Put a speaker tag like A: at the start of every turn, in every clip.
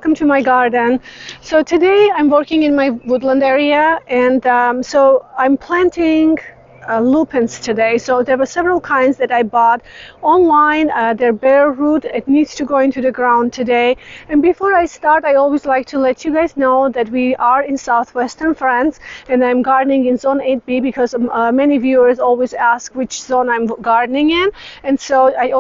A: welcome to my garden. So today I'm working in my woodland area, and so I'm planting lupins today. So there were several kinds that I bought online. They're bare root. It needs to go into the ground today. And before I start, I always like to let you guys know that we are in southwestern France, and I'm gardening in zone 8B because many viewers always ask which zone I'm gardening in, and so I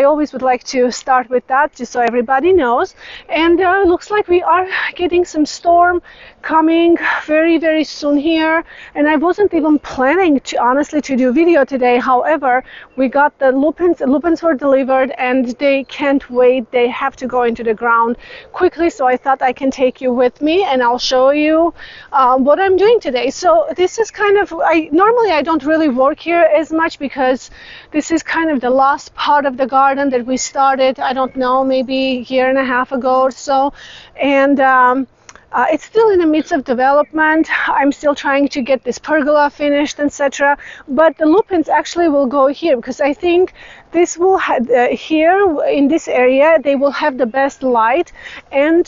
A: always would like to start with that just so everybody knows. And looks like we are getting some storm coming very soon here, and I wasn't even planning to honestly to do video today. However, we got the lupins were delivered and they can't wait. They have to go into the ground quickly, so I thought I can take you with me and I'll show you what I'm doing today. So this is kind of, normally I don't really work here as much because this is kind of the last part of the garden that we started, I don't know, maybe a year and a half ago or so, and it's still in the midst of development. I'm still trying to get this pergola finished, etc. But the lupins actually will go here because I think this will have here in this area they will have the best light, and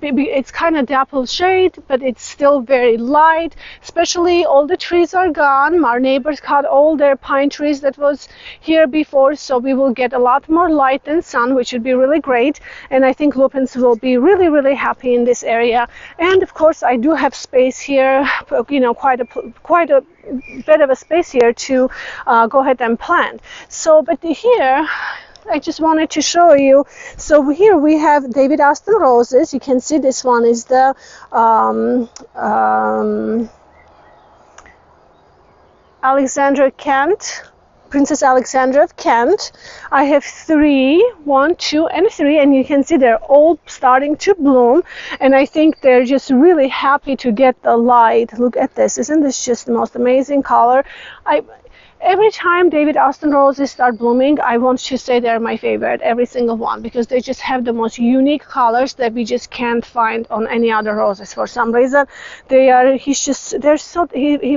A: it's kind of dapple shade, but it's still very light. Especially all the trees are gone. Our neighbors cut all their pine trees that was here before, so we will get a lot more light and sun, which would be really great. And I think lupins will be really happy in this area. And of course, I do have space here, you know, quite a bit of a space here to go ahead and plant. So, but here I just wanted to show you. So here we have David Austin roses. You can see this one is the Alexandra Kent, Princess Alexandra of Kent. I have 1, 2, and 3, and you can see they're all starting to bloom, and I think they're just really happy to get the light. Look at this. Isn't this just the most amazing color? Every time David Austin roses start blooming, I want to say they're my favorite, every single one, because they just have the most unique colors that we just can't find on any other roses for some reason. He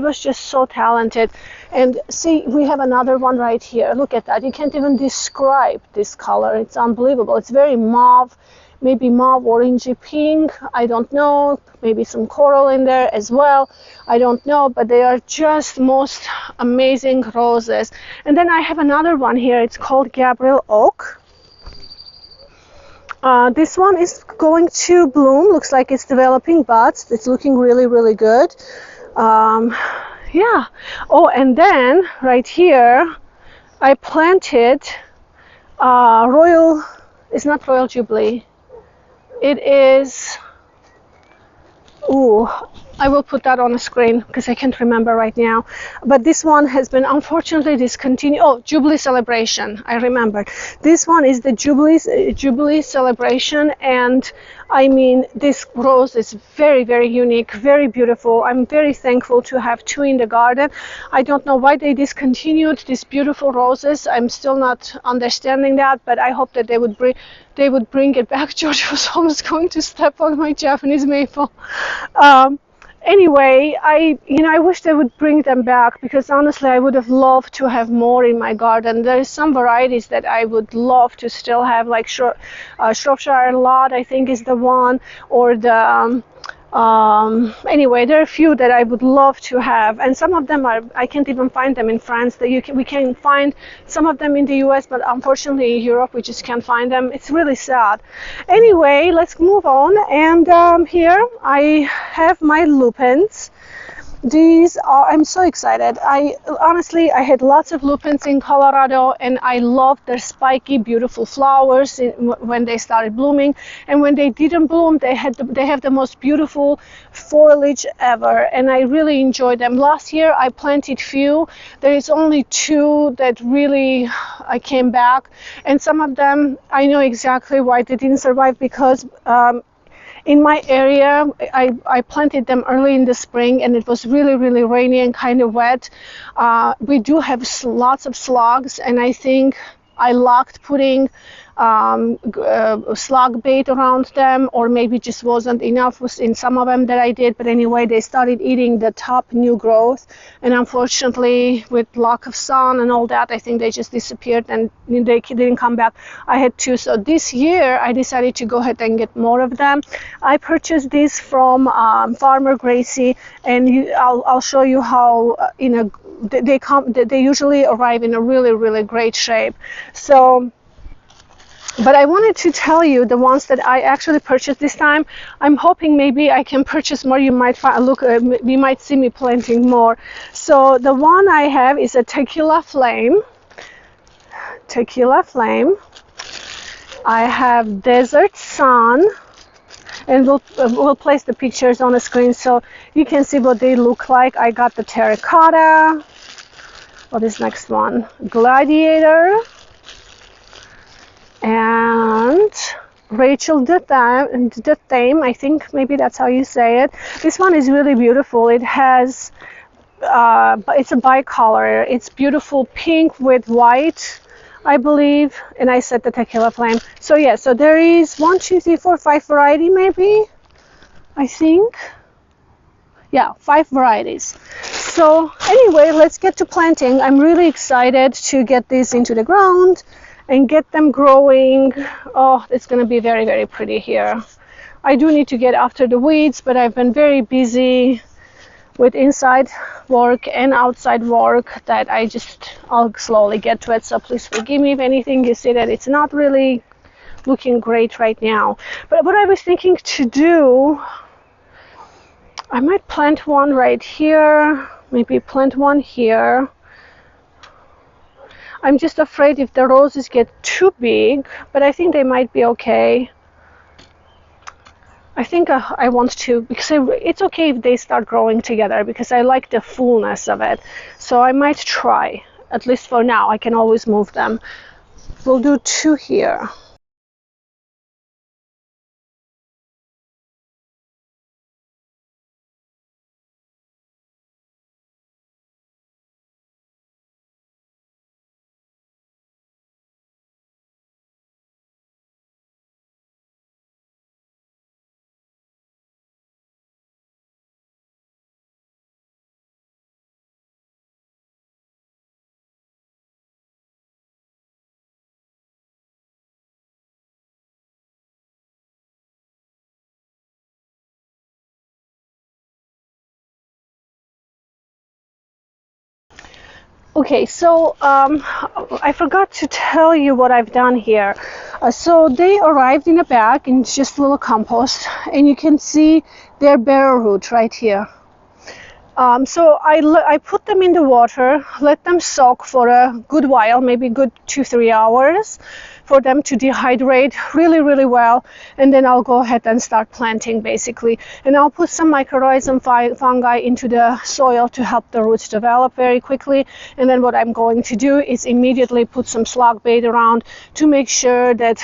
A: was just so talented. And see, we have another one right here. Look at that. You can't even describe this color. It's unbelievable. It's very mauve, maybe mauve orangey pink, I don't know, maybe some coral in there as well, I don't know, but they are just most amazing roses. And then I have another one here. It's called Gabriel Oak. This one is going to bloom. Looks like it's developing buds. It's looking really good. Yeah. Oh, and then right here I planted it's not Royal Jubilee. It is, I will put that on the screen because I can't remember right now. But this one has been unfortunately discontinued. Oh, Jubilee Celebration. I remembered. This one is the Jubilee Celebration, and I mean, this rose is very unique, very beautiful. I'm very thankful to have 2 in the garden. I don't know why they discontinued these beautiful roses. I'm still not understanding that, but I hope that they would bring it back. George was almost going to step on my Japanese maple. Anyway, I wish they would bring them back because honestly I would have loved to have more in my garden. There is some varieties that I would love to still have, like Shropshire Lot, I think is the one, or the anyway, there are a few that I would love to have, and some of them I can't even find them in France. We can find some of them in the US, but unfortunately in Europe we just can't find them. It's really sad. Anyway, let's move on. And here I have my lupins. I'm so excited. I had lots of lupins in Colorado, and I loved their spiky, beautiful flowers when they started blooming. And when they didn't bloom, they have the most beautiful foliage ever, and I really enjoyed them. Last year I planted few. There is only 2 that really I came back, and some of them I know exactly why they didn't survive because in my area, I planted them early in the spring, and it was really rainy and kind of wet. We do have lots of slugs, and I think I lacked putting slug bait around them, or maybe just wasn't enough in some of them that I did. But anyway, they started eating the top new growth, and unfortunately with lack of sun and all that, I think they just disappeared and they didn't come back. I had two. So this year I decided to go ahead and get more of them. I purchased these from Farmer Gracie, and I'll show you how they usually arrive in a really great shape. So, but I wanted to tell you the ones that I actually purchased this time. I'm hoping maybe I can purchase more. You might you might see me planting more. So the one I have is a Tequila Flame. Tequila Flame. I have Desert Sun, and we'll place the pictures on the screen so you can see what they look like. I got the Terracotta. What is next one? Gladiator. And Rachel the Thame, I think maybe that's how you say it. This one is really beautiful. It has, it's a bicolor. It's beautiful pink with white, I believe. And I said the Tequila Flame. So yeah, so there is 1, 2, 3, 4, 5 variety maybe, I think. Yeah, 5 varieties. So anyway, let's get to planting. I'm really excited to get these into the ground and get them growing. Oh, it's going to be very pretty here. I do need to get after the weeds, but I've been very busy with inside work and outside work that I'll slowly get to it. So please forgive me if anything you see that it's not really looking great right now. But what I was thinking to do, I might plant one right here, maybe plant one here. I'm just afraid if the roses get too big, but I think they might be okay. I think I want to, because it's okay if they start growing together, because I like the fullness of it. So I might try, at least for now. I can always move them. We'll do 2 here. Okay, so I forgot to tell you what I've done here. So they arrived in a bag in just a little compost, and you can see their bare root right here. So I put them in the water, let them soak for a good while, maybe good 2-3 hours, for them to dehydrate really well, and then I'll go ahead and start planting basically. And I'll put some mycorrhizal fungi into the soil to help the roots develop very quickly. And then what I'm going to do is immediately put some slug bait around to make sure that,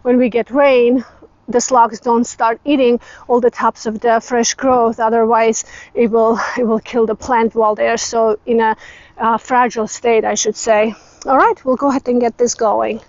A: when we get rain, the slugs don't start eating all the tops of the fresh growth. Otherwise it will kill the plant while they're so in a fragile state, I should say. All right, we'll go ahead and get this going.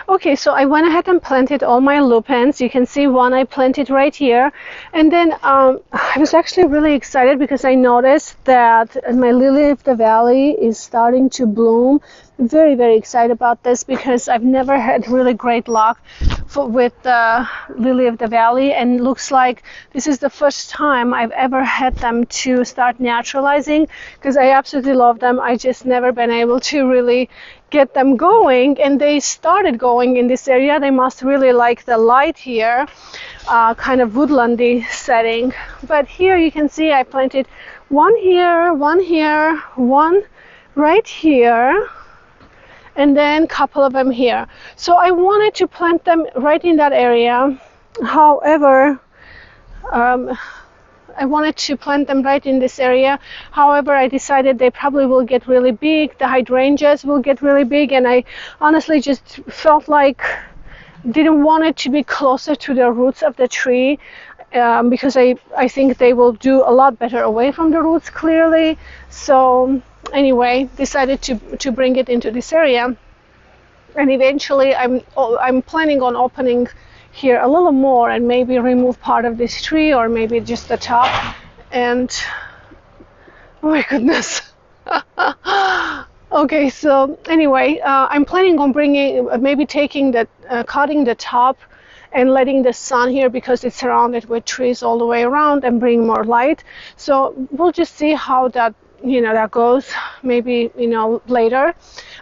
A: Okay, so I went ahead and planted all my lupins. You can see one I planted right here. And then I was actually really excited because I noticed that my lily of the valley is starting to bloom. I'm very excited about this because I've never had really great luck with the lily of the valley, and looks like this is the first time I've ever had them to start naturalizing, because I absolutely love them. I just never been able to really get them going, and they started going in this area. They must really like the light here, kind of woodlandy setting. But here you can see I planted one here, one right here, and then a couple of them here. So I wanted to plant them right in that area. However, I wanted to plant them right in this area. However, I decided they probably will get really big. The hydrangeas will get really big, and I honestly just felt like didn't want it to be closer to the roots of the tree, because I think they will do a lot better away from the roots clearly. So anyway, decided to bring it into this area, and eventually I'm planning on opening here a little more and maybe remove part of this tree or maybe just the top. And oh my goodness. Okay, so anyway, I'm planning on bringing, maybe taking the, cutting the top and letting the sun here, because it's surrounded with trees all the way around, and bring more light. So we'll just see how that, that goes, maybe, later.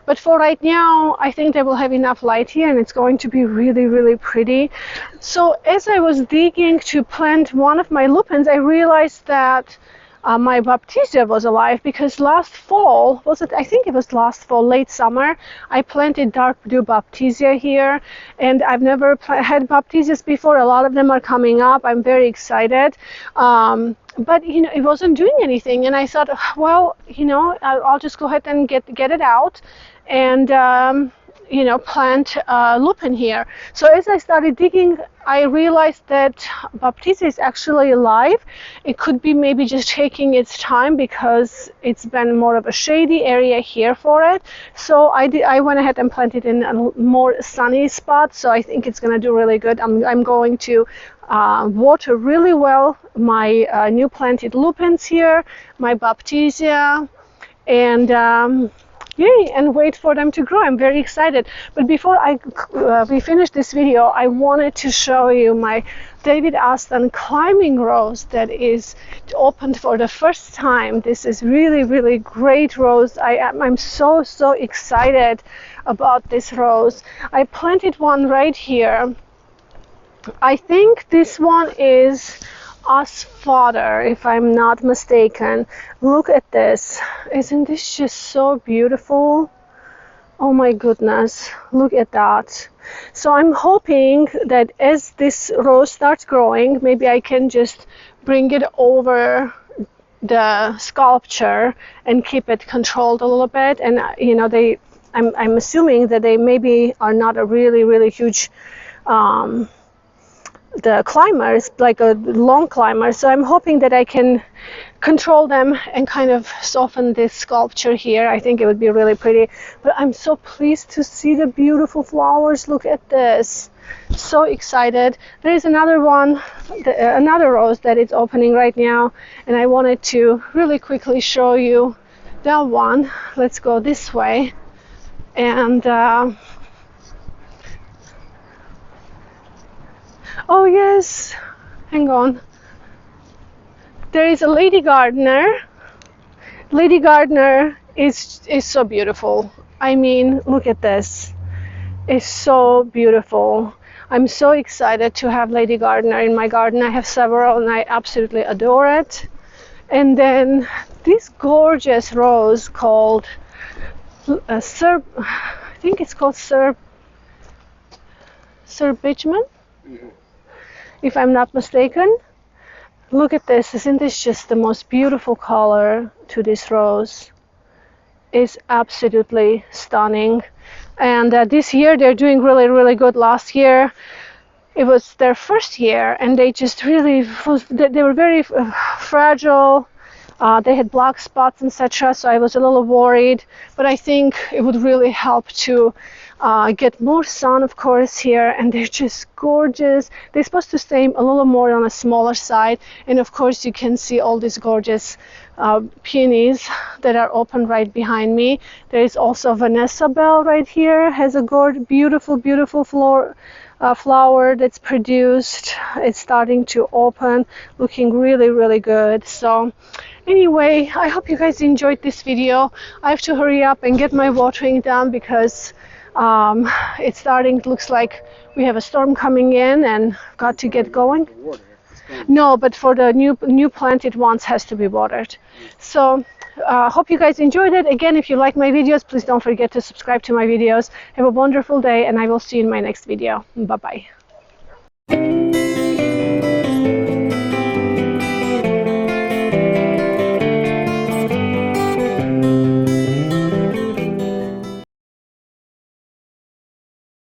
A: But for right now, I think they will have enough light here, and it's going to be really, really pretty. So as I was digging to plant one of my lupins, I realized that my baptisia was alive, because last fall, I think it was last fall, late summer, I planted dark blue baptisia here, and I've never had baptisias before. A lot of them are coming up. I'm very excited. But it wasn't doing anything, and I thought, well, I'll just go ahead and get it out and plant lupin here. So as I started digging, I realized that baptisia is actually alive. It could be maybe just taking its time, because it's been more of a shady area here for it. So I went ahead and planted in a more sunny spot. So I think it's going to do really good. I'm going to water really well my new planted lupins here, my baptisia, and yay, and wait for them to grow. I'm very excited. But before we finish this video, I wanted to show you my David Aston climbing rose that is opened for the first time. This is really, really great rose. I'm so excited about this rose. I planted one right here. I think this one is us fodder, if I'm not mistaken. Look at this. Isn't this just so beautiful? Oh my goodness, look at that. So I'm hoping that as this rose starts growing, maybe I can just bring it over the sculpture and keep it controlled a little bit. And I'm assuming that they maybe are not a really, really huge the climbers, like a long climber. So I'm hoping that I can control them and kind of soften this sculpture here. I think it would be really pretty. But I'm so pleased to see the beautiful flowers. Look at this. So excited. There is another one, another rose that is opening right now, and I wanted to really quickly show you that one. Let's go this way. And oh yes, hang on. There is a lady gardener. Lady gardener is so beautiful. I mean, look at this. It's so beautiful. I'm so excited to have lady gardener in my garden. I have several and I absolutely adore it. And then this gorgeous rose called I think it's called Sir Bridgman. Mm-hmm. If I'm not mistaken. Look at this. Isn't this just the most beautiful color to this rose? It's absolutely stunning. And this year they're doing really, really good. Last year it was their first year, and they just really, they were very fragile. They had black spots, etc. So I was a little worried, but I think it would really help to get more sun, of course, here. And they're just gorgeous. They're supposed to stay a little more on a smaller side. And of course, you can see all these gorgeous peonies that are open right behind me. There is also Vanessa Bell right here. Has a beautiful, beautiful flower that's produced. It's starting to open, looking really, really good. So anyway, I hope you guys enjoyed this video. I have to hurry up and get my watering done because it's starting. It looks like we have a storm coming in and got to get going. No, but for the new planted ones has to be watered. So Hope you guys enjoyed it. Again, if you like my videos, please don't forget to subscribe to my videos. Have a wonderful day, and I will see you in my next video. Bye-bye.